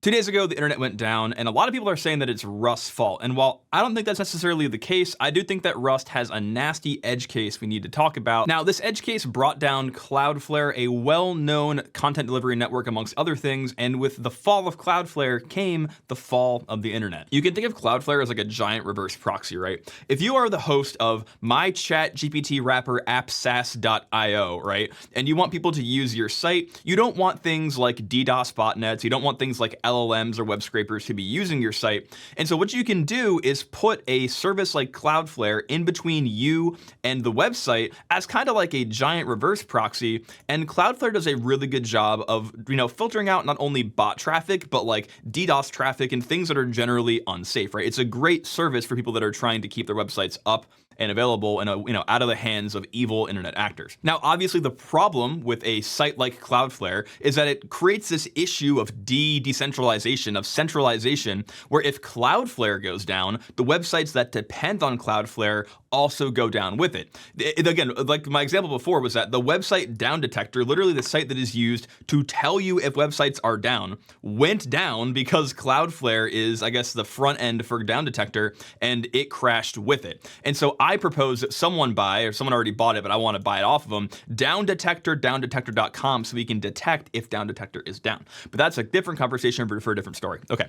2 days ago, the internet went down, and a lot of people are saying that it's Rust's fault. And while I don't think that's necessarily the case, I do think that Rust has a nasty edge case we need to talk about. Now, this edge case brought down Cloudflare, a well-known content delivery network amongst other things, and with the fall of Cloudflare came the fall of the internet. You can think of Cloudflare as like a giant reverse proxy, right? If you are the host of my ChatGPT wrapper app SaaS.io, right, and you want people to use your site, you don't want things like DDoS botnets, you don't want things like LLMs or web scrapers to be using your site. And so what you can do is put a service like Cloudflare in between you and the website as kind of like a giant reverse proxy. And Cloudflare does a really good job of, filtering out not only bot traffic, but like DDoS traffic and things that are generally unsafe, right? It's a great service for people that are trying to keep their websites up and available and out of the hands of evil internet actors. Now, obviously, the problem with a site like Cloudflare is that it creates this issue of decentralization, of centralization, where if Cloudflare goes down, the websites that depend on Cloudflare also go down with it. Again, like my example before was that the website down detector, literally the site that is used to tell you if websites are down, went down because Cloudflare is, I guess, the front end for down detector, and it crashed with it. And so I propose that someone buy, or someone already bought it, but I want to buy it off of them, downdetector.com, so we can detect if down detector is down. But that's a different conversation for a different story. Okay.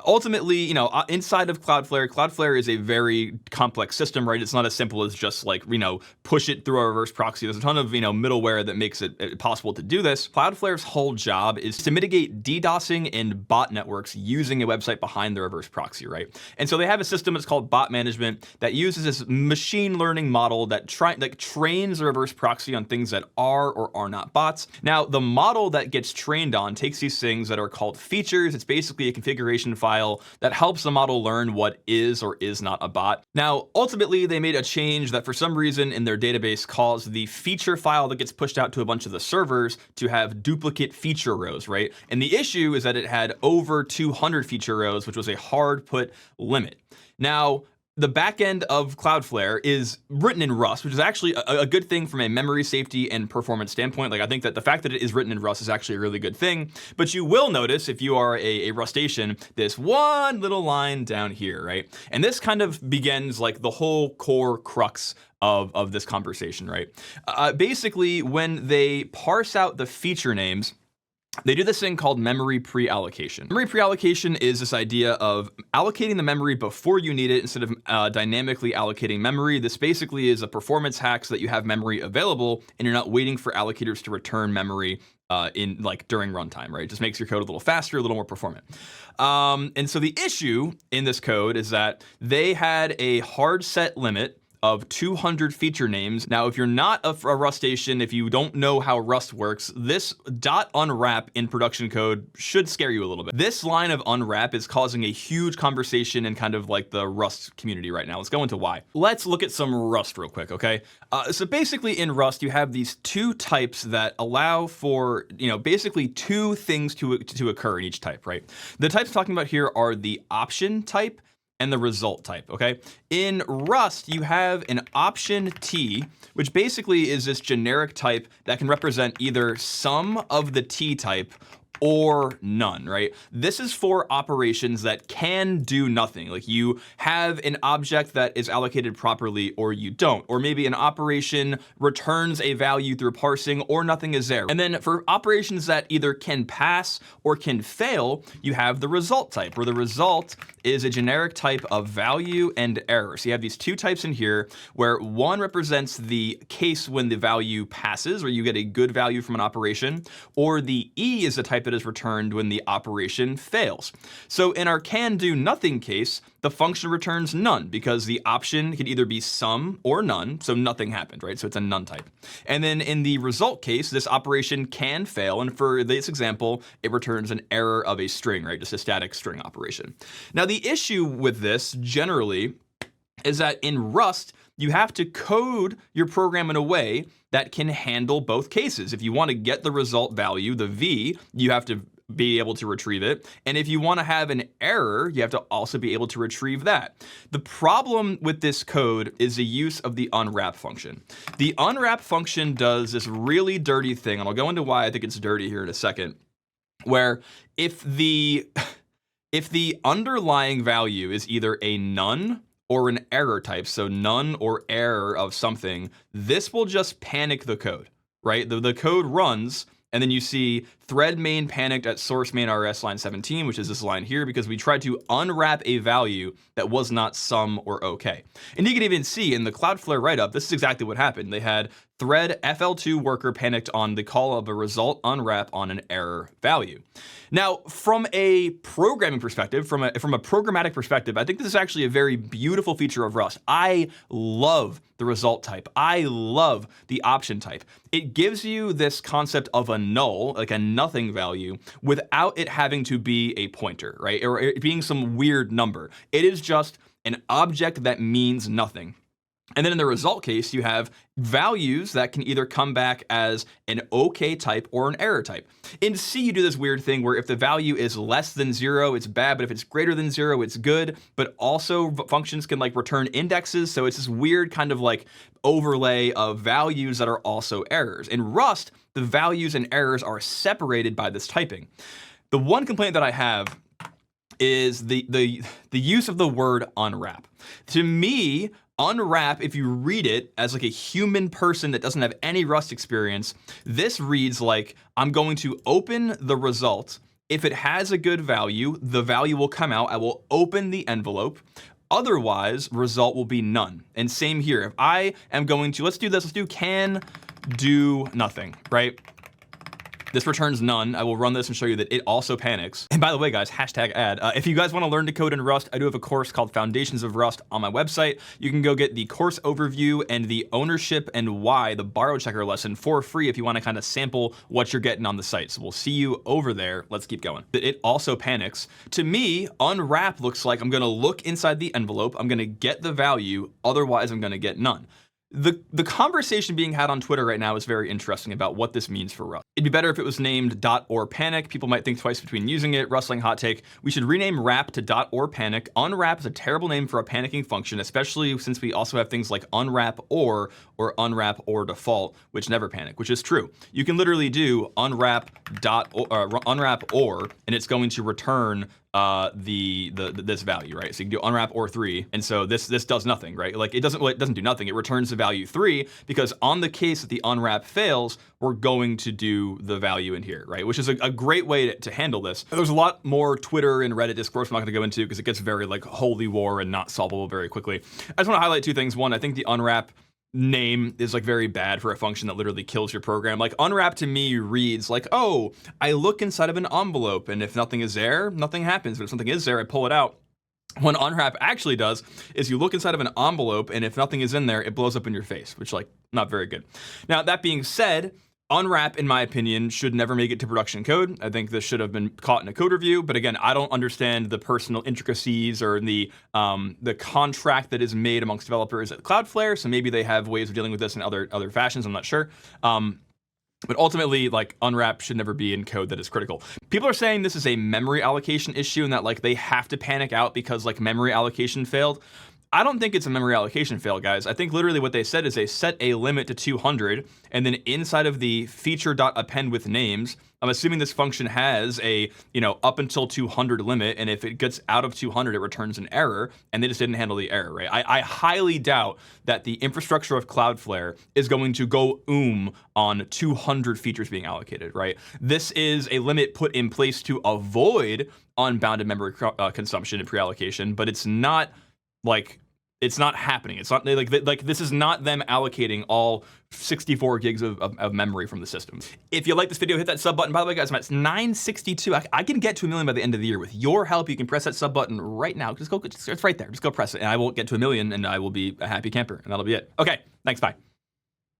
Ultimately, inside of Cloudflare is a very complex system, right? It's not as simple as just like, push it through a reverse proxy. There's a ton of, middleware that makes it possible to do this. Cloudflare's whole job is to mitigate DDoSing and bot networks using a website behind the reverse proxy, right? And so they have a system that's called bot management that uses this machine learning model that trains a reverse proxy on things that are or are not bots. Now, the model that gets trained on takes these things that are called features. It's basically a configuration file that helps the model learn what is or is not a bot. Now, ultimately, they made a change that for some reason in their database caused the feature file that gets pushed out to a bunch of the servers to have duplicate feature rows, right? And the issue is that it had over 200 feature rows, which was a hard put limit. Now, the back end of Cloudflare is written in Rust, which is actually a good thing from a memory safety and performance standpoint. Like, I think that the fact that it is written in Rust is actually a really good thing. But you will notice, if you are a Rustation, this one little line down here, right? And this kind of begins like the whole core crux of this conversation, right? Basically, when they parse out the feature names, they do this thing called memory pre-allocation. Memory pre-allocation is this idea of allocating the memory before you need it instead of dynamically allocating memory. This basically is a performance hack so that you have memory available and you're not waiting for allocators to return memory during runtime, right? It just makes your code a little faster, a little more performant. And so the issue in this code is that they had a hard set limit of 200 feature names. Now, if you're not a Rustation, if you don't know how Rust works, this .unwrap in production code should scare you a little bit. This line of unwrap is causing a huge conversation in kind of like the Rust community right now. Let's go into why. Let's look at some Rust real quick, okay? So basically in Rust, you have these two types that allow for, basically two things to occur in each type, right? The types I'm talking about here are the option type and the result type, okay? In Rust, you have an option T, which basically is this generic type that can represent either some of the T type or none, right? This is for operations that can do nothing. Like you have an object that is allocated properly or you don't. Or maybe an operation returns a value through parsing or nothing is there. And then for operations that either can pass or can fail, you have the result type, where the result is a generic type of value and error. So you have these two types in here where one represents the case when the value passes or you get a good value from an operation, or the E is the type that is returned when the operation fails. So in our can do nothing case, the function returns none because the option can either be some or none, so nothing happened, right? So it's a none type. And then in the result case, this operation can fail, and for this example, it returns an error of a string, right? Just a static string operation. Now the issue with this generally is that in Rust, you have to code your program in a way that can handle both cases. If you want to get the result value, the V, you have to be able to retrieve it. And if you want to have an error, you have to also be able to retrieve that. The problem with this code is the use of the unwrap function. The unwrap function does this really dirty thing, and I'll go into why I think it's dirty here in a second, where if the If the underlying value is either a none or an error type, so none or error of something, this will just panic the code, right? The code runs, and then you see thread main panicked at source main rs line 17, which is this line here, because we tried to unwrap a value that was not sum or okay. And you can even see in the Cloudflare write-up, this is exactly what happened. They had thread FL2 worker panicked on the call of a result unwrap on an error value. Now, from a programming perspective, from a programmatic perspective, I think this is actually a very beautiful feature of Rust. I love the result type. I love the option type. It gives you this concept of a null, like a nothing value, without it having to be a pointer, right? Or it being some weird number. It is just an object that means nothing. And then in the result case, you have values that can either come back as an okay type or an error type. In C, you do this weird thing where if the value is less than 0, it's bad, but if it's greater than 0, it's good. But also functions can like return indexes, so it's this weird kind of like overlay of values that are also errors. In Rust, the values and errors are separated by this typing. The one complaint that I have is the use of the word unwrap. To me, unwrap, if you read it as like a human person that doesn't have any Rust experience, this reads like, I'm going to open the result. If it has a good value, the value will come out. I will open the envelope. Otherwise, result will be none. And same here. If I am going to, let's do this, let's do can do nothing, right? This returns none. I will run this and show you that it also panics. And by the way, guys, hashtag ad. If you guys want to learn to code in Rust, I do have a course called Foundations of Rust on my website. You can go get the course overview and the ownership and why, the borrow checker lesson for free if you want to kind of sample what you're getting on the site. So we'll see you over there. Let's keep going. It also panics. To me, unwrap looks like I'm going to look inside the envelope. I'm going to get the value. Otherwise, I'm going to get none. The conversation being had on Twitter right now is very interesting about what this means for Rust. It'd be better if it was named .or panic. People might think twice between using it. Rustling hot take. We should rename wrap to .or panic. Unwrap is a terrible name for a panicking function, especially since we also have things like unwrap or unwrap or default, which never panic, which is true. You can literally do unwrap or, and it's going to return this value, right? So you can do unwrap or 3, and so this does nothing, right? Like it doesn't do nothing. It returns the value 3 because on the case that the unwrap fails, we're going to do the value in here, right? Which is a great way to handle this. There's a lot more Twitter and Reddit discourse I'm not going to go into because it gets very like holy war and not solvable very quickly. I just want to highlight two things. One, I think the unwrap name is like very bad for a function that literally kills your program. Like unwrap to me reads like, oh, I look inside of an envelope and if nothing is there, nothing happens. But if something is there, I pull it out. What unwrap actually does is you look inside of an envelope and if nothing is in there, it blows up in your face, which like not very good. Now that being said, unwrap, in my opinion, should never make it to production code. I think this should have been caught in a code review, but again, I don't understand the personal intricacies or the contract that is made amongst developers at Cloudflare, so maybe they have ways of dealing with this in other fashions, I'm not sure. But ultimately, like unwrap should never be in code that is critical. People are saying this is a memory allocation issue and that like they have to panic out because like memory allocation failed. I don't think it's a memory allocation fail, guys. I think literally what they said is they set a limit to 200, and then inside of the feature.append with names, I'm assuming this function has a, up until 200 limit, and if it gets out of 200, it returns an error, and they just didn't handle the error, right? I highly doubt that the infrastructure of Cloudflare is going to go on 200 features being allocated, right? This is a limit put in place to avoid unbounded memory consumption and pre-allocation, but it's not like, it's not happening. It's not like this is not them allocating all 64 gigs of memory from the system. If you like this video, hit that sub button. By the way, guys, I'm at 962. I can get to 1 million by the end of the year. With your help, you can press that sub button right now. It's right there. Just go press it, and I will get to 1 million, and I will be a happy camper, and that'll be it. Okay, thanks, bye.